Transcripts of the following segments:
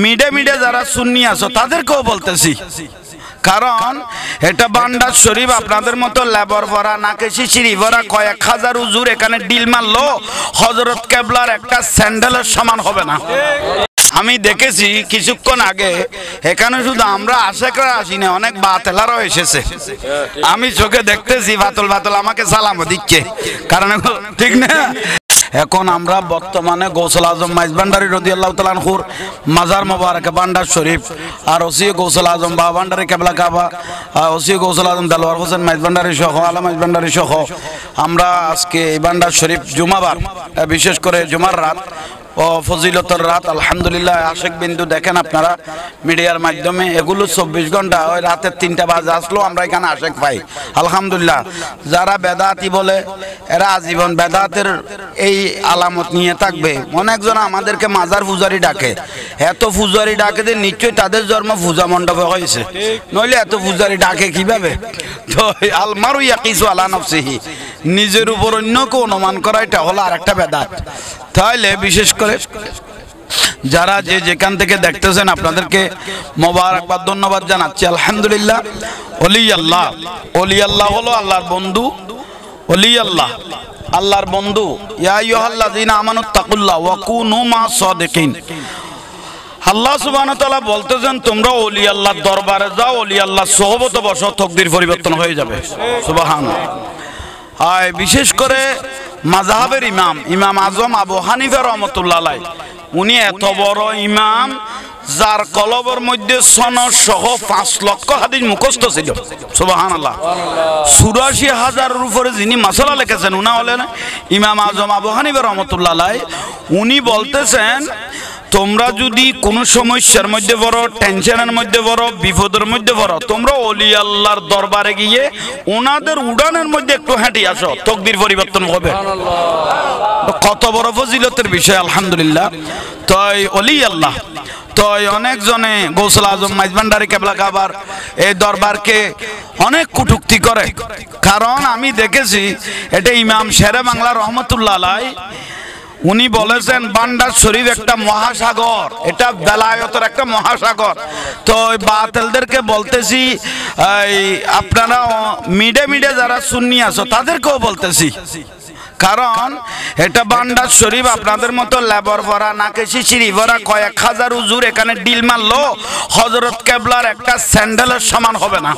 মিডে মিডে যারা সুন্নি আছো তাদেরকেও বলতেছি, কারণ এটা ভান্ডার শরীফ। আপনাদের মতো লেবার ভরা নাকে শিশিরি ভরা কয়েক হাজার হুজুর এখানে ডিল মারলো হযরত কেবলার একটা স্যান্ডেলের সমান হবে না। আমি দেখেছি কিছুক্ষণ আগে এখানে শুধু আমরা আশেকরা আসি না, অনেক বাতেলারও এসেছে। আমি চোখে দেখতেছি বাতল বাতল আমাকে সালামও দিচ্ছে, কারণ ঠিক না। এখন আমরা বর্তমানে গৌসুল আজম মাইজ ভান্ডারী রাদিয়াল্লাহু তাআলা আনহুর মাজার মোবারকে ভান্ডার শরীফ আর ওসি গৌসুল আজম বা ভান্ডারী কেবলা কাবা ওসি গৌসুল আজম দেলোয়ার হোসেন মাইজ ভান্ডারী সহ আলম মাইজ ভান্ডারী সহ আমরা আজকে এই ভান্ডার শরীফ জুমাবার, বিশেষ করে জুমার রাত ও ফজিলতের রাত। আলহামদুলিল্লাহ আশেক বিন্দু দেখেন আপনারা মিডিয়ার মাধ্যমে, এগুলো 24 ঘন্টা, ওই রাতের 3টা বাজে আসলো আমরা এখানে আশেক পাই। আলহামদুলিল্লাহ যারা বেদাতি বলে এরা আজীবন বেদাতের এই আলামত নিয়ে থাকবে। অনেকজন আমাদেরকে মাজার পূজারি ডাকে, এত পূজারি ডাকে যে নিশ্চয়ই তাদের জন্ম পূজা মণ্ডপে হয়েছে, নইলে এত পূজারি ডাকে কিভাবে? তো আলমারু ইয়াকিসু আলা নাফসিহি, নিজের উপর অন্যকে অনুমান করা এটা হলো আরেকটা বেদাত। তাহলে বিশেষ করে যারা যে যেখান থেকে দেখতেছেন আপনাদেরকে মোবারকবাদ ধন্যবাদ জানাচ্ছি। আলহামদুলিল্লাহ ওলি আল্লাহ, ওলি আল্লাহ হলো আল্লাহর বন্ধু। ওলি আল্লাহ আল্লাহর বন্ধু। ইয়া আইয়ুহাল্লাযীনা আমানুত্তাকুল্লাহ ওয়া কুনু মা'আস সাদিকিন। আল্লাহ সুবহানাহু ওয়া তাআলা বলতেছেন তোমরা ওলি আল্লাহর দরবারে যাও, ওলি আল্লাহর সোহবতে বসো, তাকদীর পরিবর্তন হয়ে যাবে। সুবহানাল্লাহ। আর বিশেষ করে মাযহাবের ইমাম ইমাম আজম আবু হানিফা রাহমাতুল্লাহ আলাইহি, উনি এত বড় ইমাম যার কলবের মধ্যে সনদ সহ 5 লক্ষ হাদিস মুখস্থ ছিল। সুবহানাল্লাহ। ৮৪,০০০-এর উপরে যিনি মাসআলা লিখেছেন উনি হলেন ইমাম আজম আবু হানিফা রাহমাতুল্লাহ আলাইহি। উনি বলতেছেন তোমরা যদি কোনো সমস্যার মধ্যে পড়ো, টেনশনের মধ্যে পড়ো, বিপদের মধ্যে পড়ো, তোমরা ওলি আল্লাহর দরবারে গিয়ে ওনাদের উড়ানের মধ্যে একটু হেঁটে আসো, তাকদীর পরিবর্তন হবে। কত বড় ফজিলতের বিষয়। আলহামদুলিল্লাহ। তাই ওলি আল্লাহ তাই অনেকজনে গৌসুল আজম মাইজ ভান্ডারী কেবলা কাবার এই দরবারকে অনেক কটূক্তি করে, কারণ আমি দেখেছি এটা ইমাম শেরে বাংলা রহমতুল্লাহ আলাইহি উনি বলেছেন ভান্ডার শরীফ একটা মহাসাগর, এটা বেলায়েতের একটা মহাসাগর। তো ওই বাতিলদেরকে বলতেছি আপনারা মিডে মিডে যারা সুন্নি আছো তাদেরকেও বলতেছি, কারণ এটা ভান্ডার শরীফ। আপনাদের মতো লেবার ভরা নাকে শিশিরি ভরা কয়েক হাজার হুজুর এখানে ডিল মারলো হযরত কেবলার একটা স্যান্ডেলের সমান হবে না।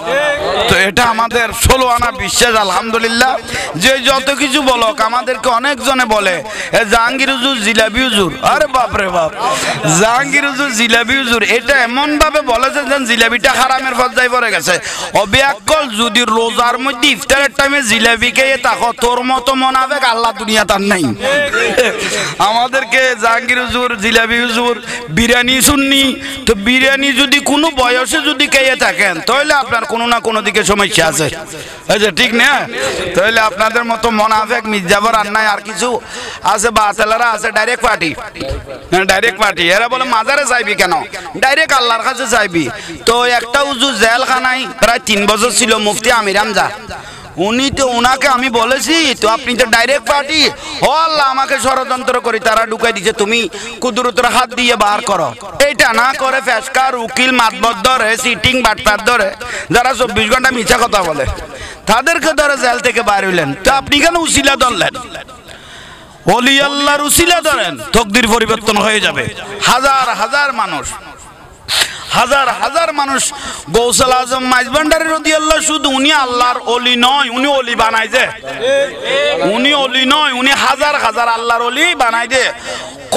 তো এটা আমাদের 16 আনা বিশ্বাস। আলহামদুলিল্লাহ। যে যত কিছু বলক আমাদেরকে অনেকজনে বলে জাহাঙ্গীর হুজুর জিলাপি হুজুর, আরে বাপরে বাপ, জাহাঙ্গীর হুজুর জিলাপি হুজুর, এটা এমন ভাবে বলেছে যেন জিলাপিটা হারামের পর্যায়ে পড়ে গেছে। অবিয়াক্কল যদি রোজার মধ্যে ইফতারের টাইমে জিলাপি খেয়ে থাকো, তোর মতো মোনাফেক আল্লাহ দুনিয়া তার নাই। আমাদেরকে জাহাঙ্গীর হুজুর জিলাপি হুজুর বিরিয়ানি সুন্নি, তো বিরিয়ানি যদি কোনো বয়সে যদি খেয়ে থাকেন তাহলে আপনার কোনো না কোনো দিকে সমস্যা আছে, ঠিক না? তাহলে আপনাদের মতো মোনাফেক মির্জাফর আর নাই, আর কিছু আছে বাতেলারা আছে ডাইরেক্ট পার্টি, ডাইরেক্ট পার্টি। এরা বলে মাজারে চাইবি কেন, ডাইরেক্ট আল্লাহর কাছে চাইবি। তো একটা হুজুর জেলখানায় প্রায় 3 বছর ছিল, মুফতি আমির হামজা। উনি তো ওনাকে আমি বলেছি তো আপনি তো ডাইরেক্ট পার্টি, ও আল্লাহ আমাকে ষড়যন্ত্র করি তারা ঢুকাই দিচ্ছে, তুমি কুদরতের হাত দিয়ে বার করো। এইটা না করে ফেসকার উকিল মাতবর ধরে সিটিং বাটপার ধরে যারা 24 ঘন্টা মিথ্যা কথা বলে তাদেরকে ধরে জেল থেকে বার হইলেন। তো আপনি কেন উসিলা ধরলেন? ওলি আল্লাহর উসিলা ধরেন, তাকদীর পরিবর্তন হয়ে যাবে। হাজার হাজার মানুষ, হাজার হাজার মানুষ গৌসুল আজম মাইজ ভান্ডারী রাদিয়াল্লাহু শুধু উনি আল্লাহর ওলি নয়, উনি ওলি বানাই দে। উনি ওলি নয়, উনি হাজার হাজার আল্লাহর ওলি বানাই দে।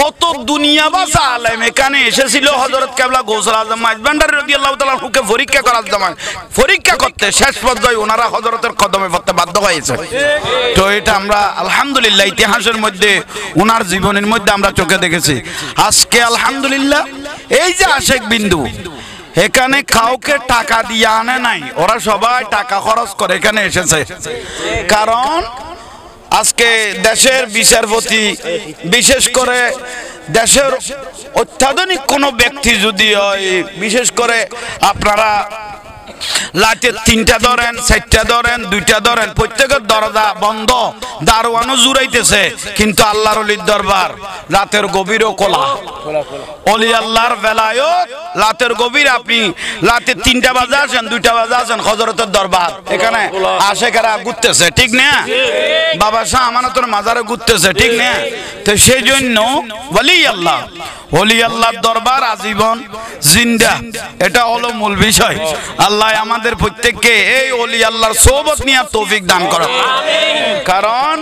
কত দুনিয়া বাসা আলেম এখানে এসেছিল হযরত কেবলা গৌসুল আজম মাইজ ভান্ডারী রাদিয়াল্লাহু তাআলা হুকে পরীক্ষা করার জন্য, পরীক্ষা করতে শেষ পর্যায়ে ওনারা হযরতের কদমে পড়তে বাধ্য হয়েছে। তো এটা আমরা আলহামদুলিল্লাহ ইতিহাসের মধ্যে ওনার জীবনের মধ্যে আমরা চোখে দেখেছি। আজকে আলহামদুলিল্লাহ এই যে আশেক বিন্দু এখানে কাউকে টাকা দিয়ে আনে নাই, ওরা সবাই টাকা খরচ করে এখানে এসেছে। কারণ আজকে দেশের বিচারপতি, বিশেষ করে দেশের অত্যাধুনিক কোনো ব্যক্তি যদি হয়, বিশেষ করে আপনারা লাইটের 3টা ধরেন, 4টা ধরেন, 2টা ধরেন, প্রত্যেকের দরজা বন্ধ, দারোয়ানও জুড়াইতেছে, কিন্তু আল্লাহর ওলির দরবার রাতের গভীরও খোলা। ওলি আল্লাহর বেলায়ত রাতের গভীর আপনি রাতে 3টা বাজে আসেন 2টা বাজে আসেন হযরতের দরবার এখানে আশেকারা ঘুরতেছে ঠিক না বাবা শাহ আমানতের মাজারে ঘুরতেছে ঠিক না তো সেই জন্য ওলি আল্লাহর দরবার আজীবন জিন্দা এটা হলো মূল বিষয় আল্লাহ আমাদের প্রত্যেককে এই ওলি আল্লাহর সোহবত নিয়ে তৌফিক দান করুন আমিন কারণ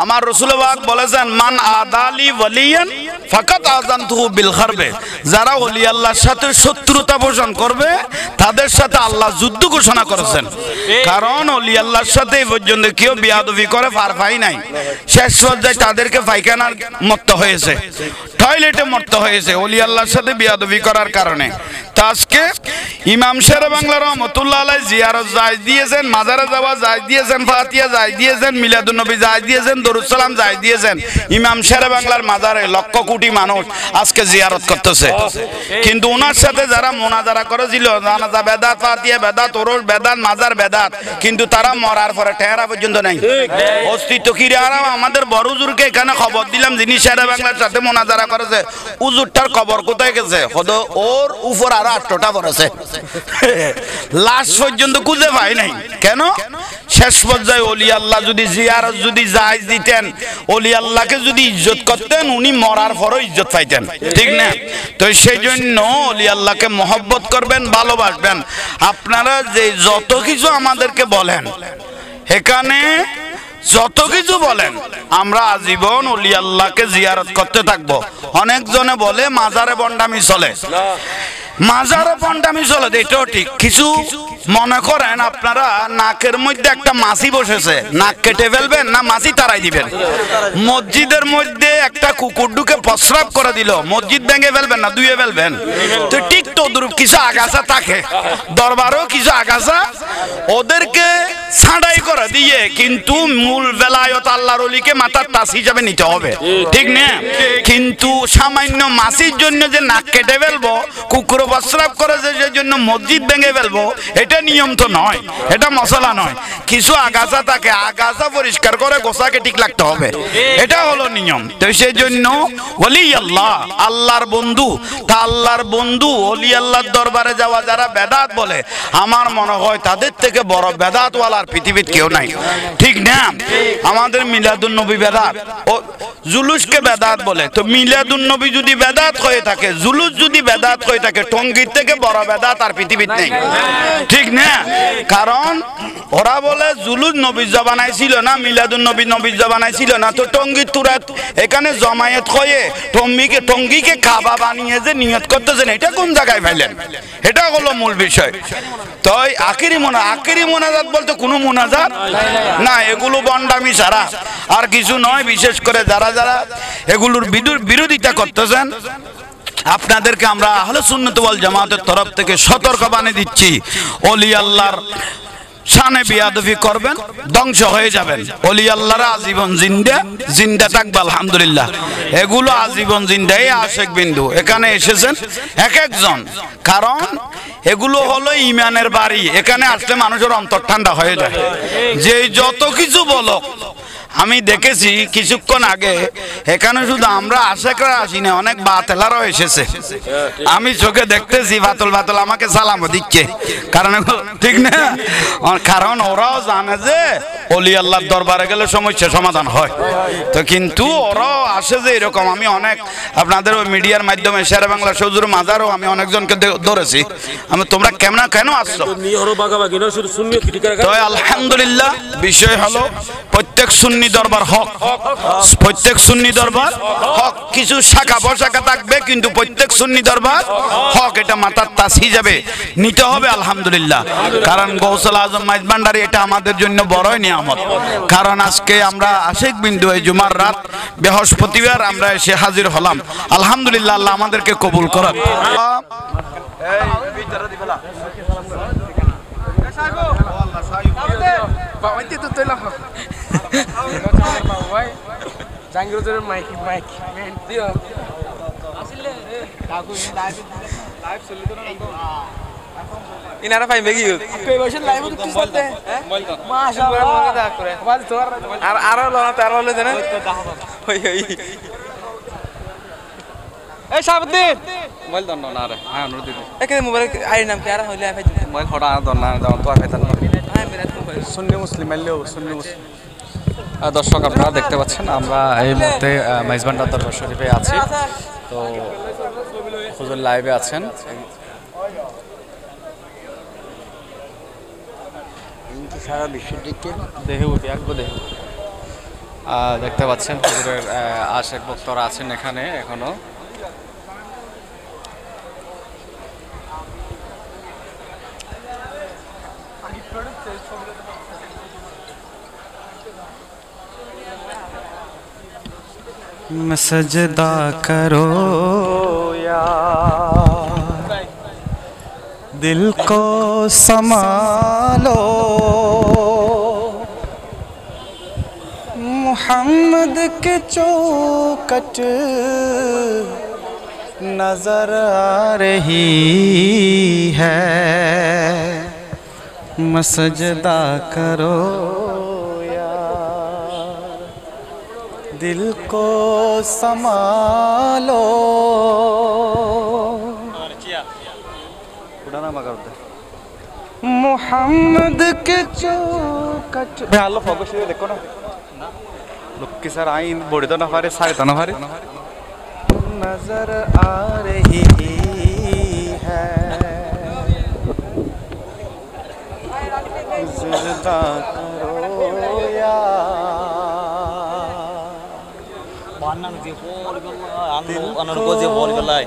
আমার রাসূল পাক বলেছেন মান আদালি ওয়ালিয়ান ফাকাত আযানতুহু বিল হারবে যারা ওলি আল্লাহর সাথে শত্রুতা পোষণ করবে তাদের সাথে আল্লাহ যুদ্ধ ঘোষণা করেছেন কারণ ওলি আল্লাহর সাথে এই পর্যন্ত কেউ বিয়াদবি করে পার পায় নাই শেষ পর্যায়ে তাদেরকে পায়খানার মরতে হয়েছে টয়লেটে মরতে হয়েছে ওলি আল্লাহর সাথে বিয়াদবি করার কারণে তা আজকে ইমাম শেরে বাংলা রহমাতুল্লাহ আলাইহি জিয়ারত জায়েজ দিয়েছেন মাজারে যাওয়া জায়েজ দিয়েছেন ফাতিহা জায়েজ দিয়েছেন মিলাদুন নবী জায়েজ দিয়েছেন দরুদ সালাম জায়েজ দিয়েছেন ইমাম শেরে বাংলার মাজারে লক্ষ কোটি মানুষ আজকে জিয়ারত করতেছে কিন্তু ওনার সাথে যারা মুনাজারা করেছিল জানাজা বেদাত ফাতিহা বেদাত ওরস বেদাত মাজার বেদাত কিন্তু তারা মরার পরে টেহারা পর্যন্ত নাই অস্তিত্ব কি আরাম আমাদের বড় হুজুরকে এখানে খবর দিলাম যিনি শেরে বাংলার সাথে মুনাজারা করেছে হুজুরটার কবর কোথায় গেছে হয়তো ওর উপর আর 8টা পড়েছে লাশ পর্যন্ত খুঁজে পাই নাই কেন শেষ পর্যায়ে ওলি আল্লাহ যদি জিয়ারত যদি জায়েজ দিতেন ওলি আল্লাহকে যদি ইজ্জত করতেন উনি মরার পরও ইজ্জত পাইতেন ঠিক না তো সেই জন্য ওলি আল্লাহকে মহব্বত করবেন ভালোবাসবেন আপনারা যে যত কিছু আমাদেরকে বলেন এখানে যত কিছু বলেন আমরা আজীবন ওলি আল্লাহকে জিয়ারত করতে থাকবো অনেকজনে বলে মাজারে বন্ডামি চলে মাজারে বন্ডামি চলে এটাও ঠিক কিছু মনে করেন আপনারা নাকের মধ্যে একটা মাছি বসেছে নাক কেটে ফেলবেন না মাছি তাড়াই দিবেন মসজিদের মধ্যে একটা কুকুর ঢুকে প্রস্রাব করে দিল মসজিদ ভেঙে ফেলবেন না ধুয়ে ফেলবেন তো ঠিক তো কিছু আগাছা থাকে দরবারেও কিছু আগাছা ওদেরকে ছাঁটাই করে দিয়ে কিন্তু মূল বেলায়ত আল্লাহর ওলিকে মাথার তাস হিসাবে নিতে হবে ঠিক না কিন্তু সামান্য মাছির জন্য যে নাক কেটে ফেলবো কুকুর প্রস্রাব করে যে জন্য মসজিদ ভেঙে ফেলবো এটা নিয়ম তো নয় এটা মশলা নয় কিছু আগাছা থাকে আগাছা পরিষ্কার করে গোছাকে ঠিক লাগতে হবে এটা হলো নিয়ম তো সেই জন্য ওলি আল্লাহ আল্লাহর বন্ধু তা আল্লাহর বন্ধু ওলি আল্লাহর দরবারে যাওয়া যারা বেদাত বলে আমার মনে হয় তাদের থেকে বড় বেদাতওয়ালার পৃথিবীতে কেউ নাই ঠিক না আমাদের মিলাদুন নবী বেদাত ও জুলুসকে বেদাত বলে তো মিলাদুন নবী যদি বেদাত হয়ে থাকে জুলুস যদি বেদাত হয়ে থাকে টঙ্গীর থেকে বড় বেদাত আর পৃথিবীতে নেই ঠিক না কারণ ওরা বলে জুলুস নবীর জবানায় ছিল না মিলাদুন নবী নবীর জবানায় ছিল না তো টঙ্গীর তুরাত এখানে জমায়েত হয়ে টঙ্গীকে কাবা বানিয়ে যে নিয়ত করতেছেন এটা কোন জায়গায় পাইলেন এটা হলো মূল বিষয় তো আখিরি মোনাজাত বলতে কোনো মোনাজাত না এগুলো বন্ডামি ছাড়া আর কিছু নয় বিশেষ করে যারা যারা এগুলোর বিরোধিতা করতেছেন আপনাদেরকে আমরা আহলে সুন্নাত ওয়াল জামাতের তরফ থেকে সতর্কবাণী দিচ্ছি ওলি আল্লাহর শানে বিয়াদবি করবেন ধ্বংস হয়ে যাবেন ওলি আল্লাহর আজীবন জিন্দা থাকবে আলহামদুলিল্লাহ এগুলো আজীবন জিন্দা এই আশেক বিন্দু এখানে এসেছেন এক একজন কারণ এগুলো হলো ইমানের বাড়ি এখানে আসলে মানুষের অন্তর ঠান্ডা হয়ে যায় যে যত কিছু বলো আমি দেখেছি কিছুক্ষণ আগে এখানে শুধু আমরা আশেকরা আসি না অনেক বাতেলারও এসেছে আমি চোখে দেখতেছি বাতল আমাকে সালামও দিচ্ছে কারণ ঠিক না কারণ ওরাও জানে যে ওলি আল্লাহর দরবারে গেলে সমস্যা সমাধান হয় তো কিন্তু ওরাও আসে যে এরকম আমি অনেক আপনাদের ওই মিডিয়ার মাধ্যমে শেরে বাংলা সজুর মাজারও আমি অনেকজনকে ধরেছি আমি তোমরা কেন আসছো তো আলহামদুলিল্লাহ বিষয় হলো প্রত্যেক সুন্নি দরবার হক প্রত্যেক সুন্নি দরবার হক কিছু শাখা প্রশাখা থাকবে কিন্তু প্রত্যেক সুন্নি দরবার হক এটা মাথার তাস হিসাবে নিতে হবে আলহামদুলিল্লাহ কারণ গৌসুল আজম মাইজ ভান্ডারী এটা আমাদের জন্য বড়ই নিয়ামত কারণ আজকে আমরা আশিক বিন্দু এই জুমার রাত বৃহস্পতিবার আমরা এসে হাজির হলাম আলহামদুলিল্লাহ আল্লাহ আমাদেরকে কবুল করুন জাঙ্গিরুজের মাইক দিও আসলে কাকু লাইভ চলি তো ইনারা পাইবে কি কই বসে লাইভ তো কি করতে মাশাআল্লাহ দেখা করে বাজ তোর আর লনা তার হলে জানেন ওই এই শাহাবুদ্দিন মোবাইল দন না রে হ্যাঁ অনুরোধ দিদি একে মোবাইল আই নাম কি আর হইলে আফাই মোবাইল হটা দন না দাও তো আফাই তান হ্যাঁ মেরা মোবাইল সুন্নি মুসলিম আইলেও সুন্নি মুসলিম দর্শক আপনারা দেখতে পাচ্ছেন আমরা এই মুহূর্তে মেজবান্ডার দরবার শরীফে আছি তো হুজুর লাইভে আছেন সারা বিশ্বের দিকে দেহে উঠি একবার দেহে দেখতে পাচ্ছেন হুজুরের আশেক ভক্তরা আছেন এখানে এখনো सजदा करो यार दिल को संभालो मोहम्मद के चौखट नजर आ रही है सजदा करो दिल को संभालो मोहम्मद के चौखट भालो फोकस देखो ना लोग की सर आइन बोड़ी तो ना फारे सारे तो ना फारे नजर आ रही है सजदा करो अनुर्गो बल गलाय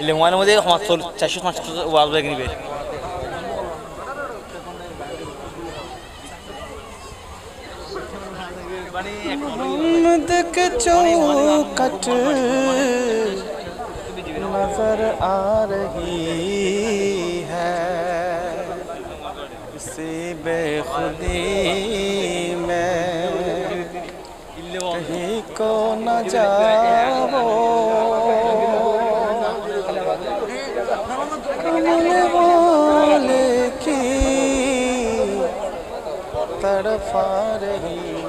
लेवान मध्ये 400 वाल बैग निबे मोहम्मद के चौखट नजर आ रही है इसी बेखुदी में कहीं को न जाओ कमले वाले की तड़फा रही